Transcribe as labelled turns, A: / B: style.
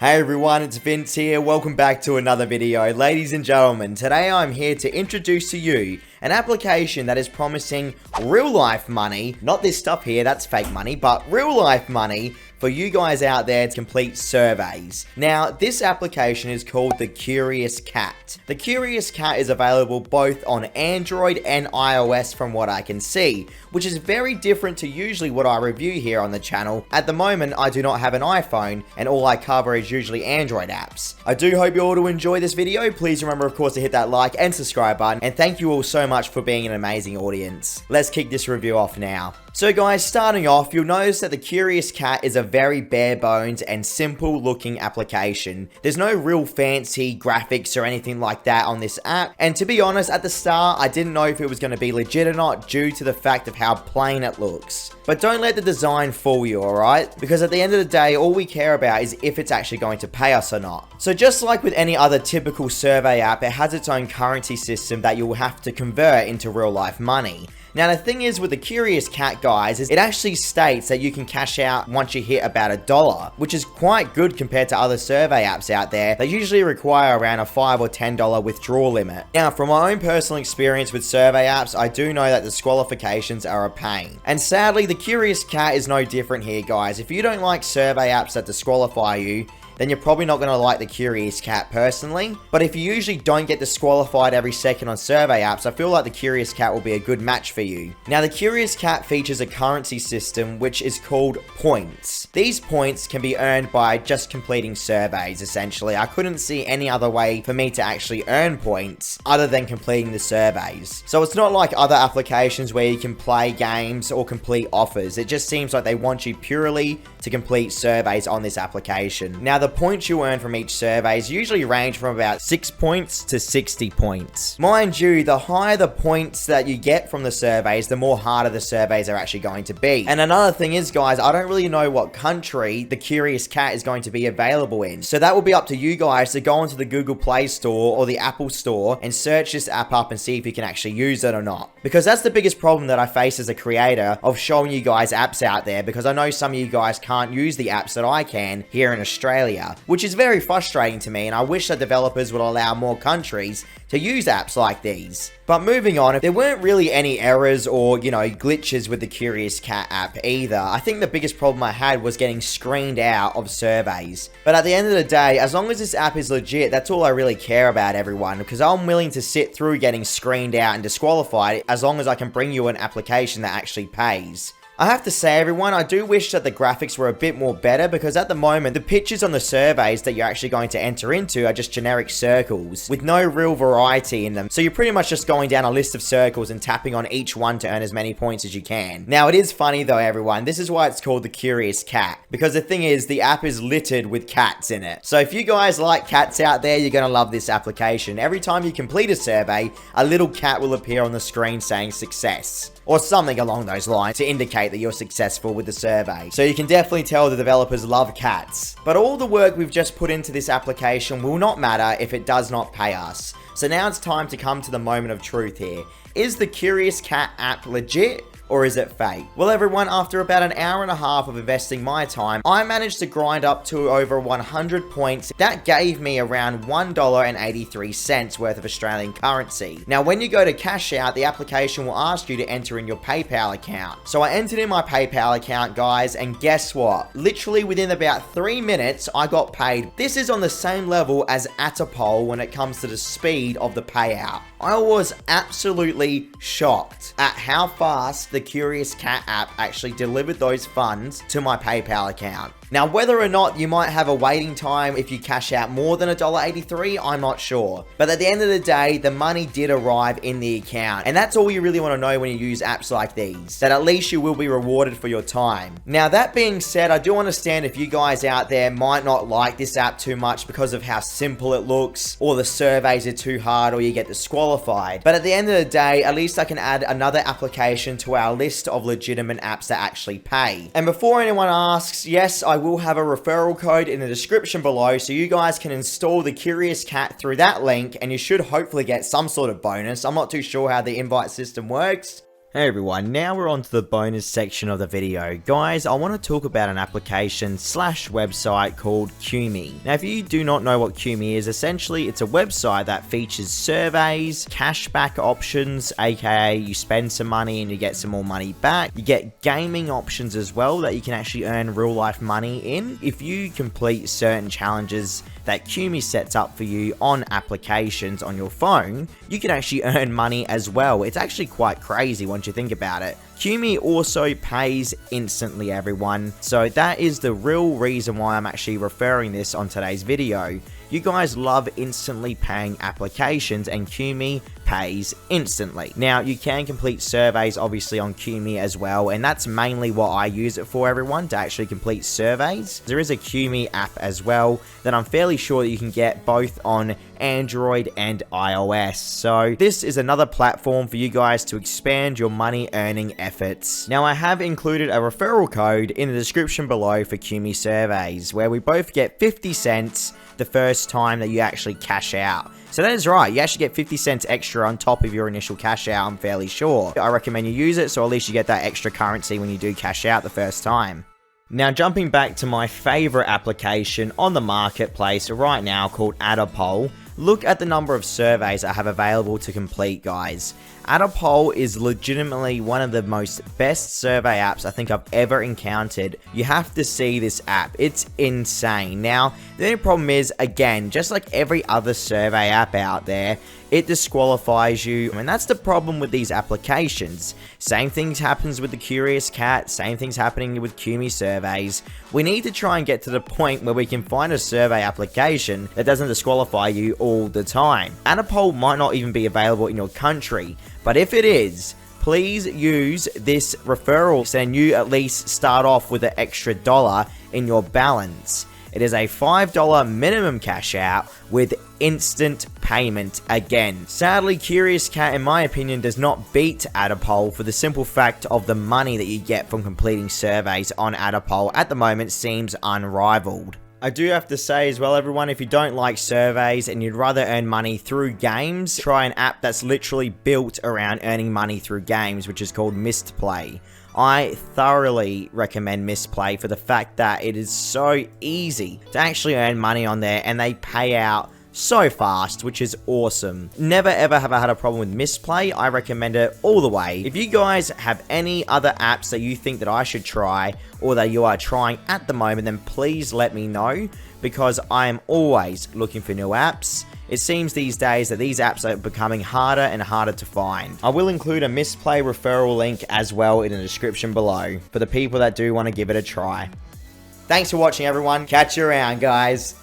A: Hey everyone, it's Vince here. Welcome back to another video. Ladies and gentlemen, today I'm here to introduce to you an application that is promising real life money. Not this stuff here, that's fake money, but real life money for you guys out there to complete surveys. Now, this application is called the Curious Cat. The Curious Cat is available both on Android and iOS from what I can see, which is very different to usually what I review here on the channel. At the moment, I do not have an iPhone, and all I cover is usually Android apps. I do hope you all to enjoy this video. Please remember, of course, to hit that like and subscribe button, and thank you all so much for being an amazing audience. Let's kick this review off now. So guys, starting off, you'll notice that the Curious Cat is a very bare bones and simple looking application. There's no real fancy graphics or anything like that on this app, and to be honest, at the start, I didn't know if it was going to be legit or not due to the fact of how plain it looks. But don't let the design fool you, alright? Because at the end of the day, all we care about is if it's actually going to pay us or not. So just like with any other typical survey app, it has its own currency system that you'll have to convert into real life money. Now the thing is with the Curious Cat, guys, is it actually states that you can cash out once you hit about $1, which is quite good compared to other survey apps out there that usually require around a $5 or $10 withdrawal limit. Now, from my own personal experience with survey apps, I do know that disqualifications are a pain. And sadly, the Curious Cat is no different here, guys. If you don't like survey apps that disqualify you, then you're probably not going to like the Curious Cat personally. But if you usually don't get disqualified every second on survey apps, I feel like the Curious Cat will be a good match for you. Now, the Curious Cat features a currency system which is called points. These points can be earned by just completing surveys, essentially. I couldn't see any other way for me to actually earn points other than completing the surveys. So it's not like other applications where you can play games or complete offers. It just seems like they want you purely to complete surveys on this application. Now, the points you earn from each surveys usually range from about 6 points to 60 points. Mind you, the higher the points that you get from the surveys, the more harder the surveys are actually going to be. And another thing is, guys, I don't really know what country the Curious Cat is going to be available in. So that will be up to you guys to go onto the Google Play Store or the Apple Store and search this app up and see if you can actually use it or not. Because that's the biggest problem that I face as a creator of showing you guys apps out there, because I know some of you guys can't use the apps that I can here in Australia, which is very frustrating to me, and I wish that developers would allow more countries to use apps like these. But moving on, there weren't really any errors or, glitches with the Curious Cat app either. I think the biggest problem I had was getting screened out of surveys. But at the end of the day, as long as this app is legit, that's all I really care about, everyone, because I'm willing to sit through getting screened out and disqualified as long as I can bring you an application that actually pays. I have to say, everyone, I do wish that the graphics were a bit more better, because at the moment, the pictures on the surveys that you're actually going to enter into are just generic circles with no real variety in them. So you're pretty much just going down a list of circles and tapping on each one to earn as many points as you can. Now, it is funny though, everyone. This is why it's called the Curious Cat, because the thing is, the app is littered with cats in it. So if you guys like cats out there, you're going to love this application. Every time you complete a survey, a little cat will appear on the screen saying success, or something along those lines to indicate that you're successful with the survey. So you can definitely tell the developers love cats. But all the work we've just put into this application will not matter if it does not pay us. So now it's time to come to the moment of truth here. Is the Curious Cat app legit, or is it fake? Well, everyone, after about an hour and a half of investing my time, I managed to grind up to over 100 points. That gave me around $1.83 worth of Australian currency. Now, when you go to cash out, the application will ask you to enter in your PayPal account. So I entered in my PayPal account, guys, and guess what? Literally within about 3 minutes, I got paid. This is on the same level as Attribution when it comes to the speed of the payout. I was absolutely shocked at how fast the Curious Cat app actually delivered those funds to my PayPal account. Now, whether or not you might have a waiting time if you cash out more than $1.83, I'm not sure. But at the end of the day, the money did arrive in the account. And that's all you really want to know when you use apps like these, that at least you will be rewarded for your time. Now, that being said, I do understand if you guys out there might not like this app too much because of how simple it looks, or the surveys are too hard, or you get disqualified. But at the end of the day, at least I can add another application to our list of legitimate apps that actually pay. And before anyone asks, yes, I will have a referral code in the description below, so you guys can install the Curious Cat through that link, and you should hopefully get some sort of bonus. I'm not too sure how the invite system works. Hey everyone, now we're on to the bonus section of the video. Guys, I want to talk about an application slash website called Qme. Now, if you do not know what Qme is, essentially it's a website that features surveys, cashback options, aka you spend some money and you get some more money back. You get gaming options as well that you can actually earn real life money in. If you complete certain challenges that Qme sets up for you on applications on your phone, you can actually earn money as well. It's actually quite crazy once you think about it. Qme also pays instantly, everyone. So that is the real reason why I'm actually referring this on today's video. You guys love instantly paying applications and Qme pays instantly. Now, you can complete surveys obviously on Qme as well, and that's mainly what I use it for, everyone, to actually complete surveys. There is a Qme app as well that I'm fairly sure that you can get both on Android and iOS. So this is another platform for you guys to expand your money earning efforts. Now, I have included a referral code in the description below for Qme surveys, where we both get 50 cents the first time that you actually cash out. So that is right, you actually get 50 cents extra on top of your initial cash out, I'm fairly sure. I recommend you use it, so at least you get that extra currency when you do cash out the first time. Now, jumping back to my favorite application on the marketplace right now called Attribution, look at the number of surveys I have available to complete, guys. Attribution is legitimately one of the most best survey apps I think I've ever encountered. You have to see this app. It's insane. Now, the only problem is, again, just like every other survey app out there, it disqualifies you, and that's the problem with these applications. Same things happens with the Curious Cat, same things happening with Qme surveys. We need to try and get to the point where we can find a survey application that doesn't disqualify you all the time. Attribution might not even be available in your country, but if it is, please use this referral and you at least start off with an extra $1 in your balance. It is a $5 minimum cash out with instant payment again. Sadly, Curious Cat, in my opinion, does not beat Attribution for the simple fact of the money that you get from completing surveys on Attribution at the moment seems unrivaled. I do have to say as well, everyone, if you don't like surveys and you'd rather earn money through games, try an app that's literally built around earning money through games, which is called Misplay. I thoroughly recommend Misplay for the fact that it is so easy to actually earn money on there, and they pay out so fast, which is awesome. Never ever have I had a problem with Misplay. I recommend it all the way. If you guys have any other apps that you think that I should try or that you are trying at the moment, then please let me know, because I am always looking for new apps. It seems these days that these apps are becoming harder and harder to find. I will include a Misplay referral link as well in the description below for the people that do want to give it a try. Thanks for watching, everyone. Catch you around, guys.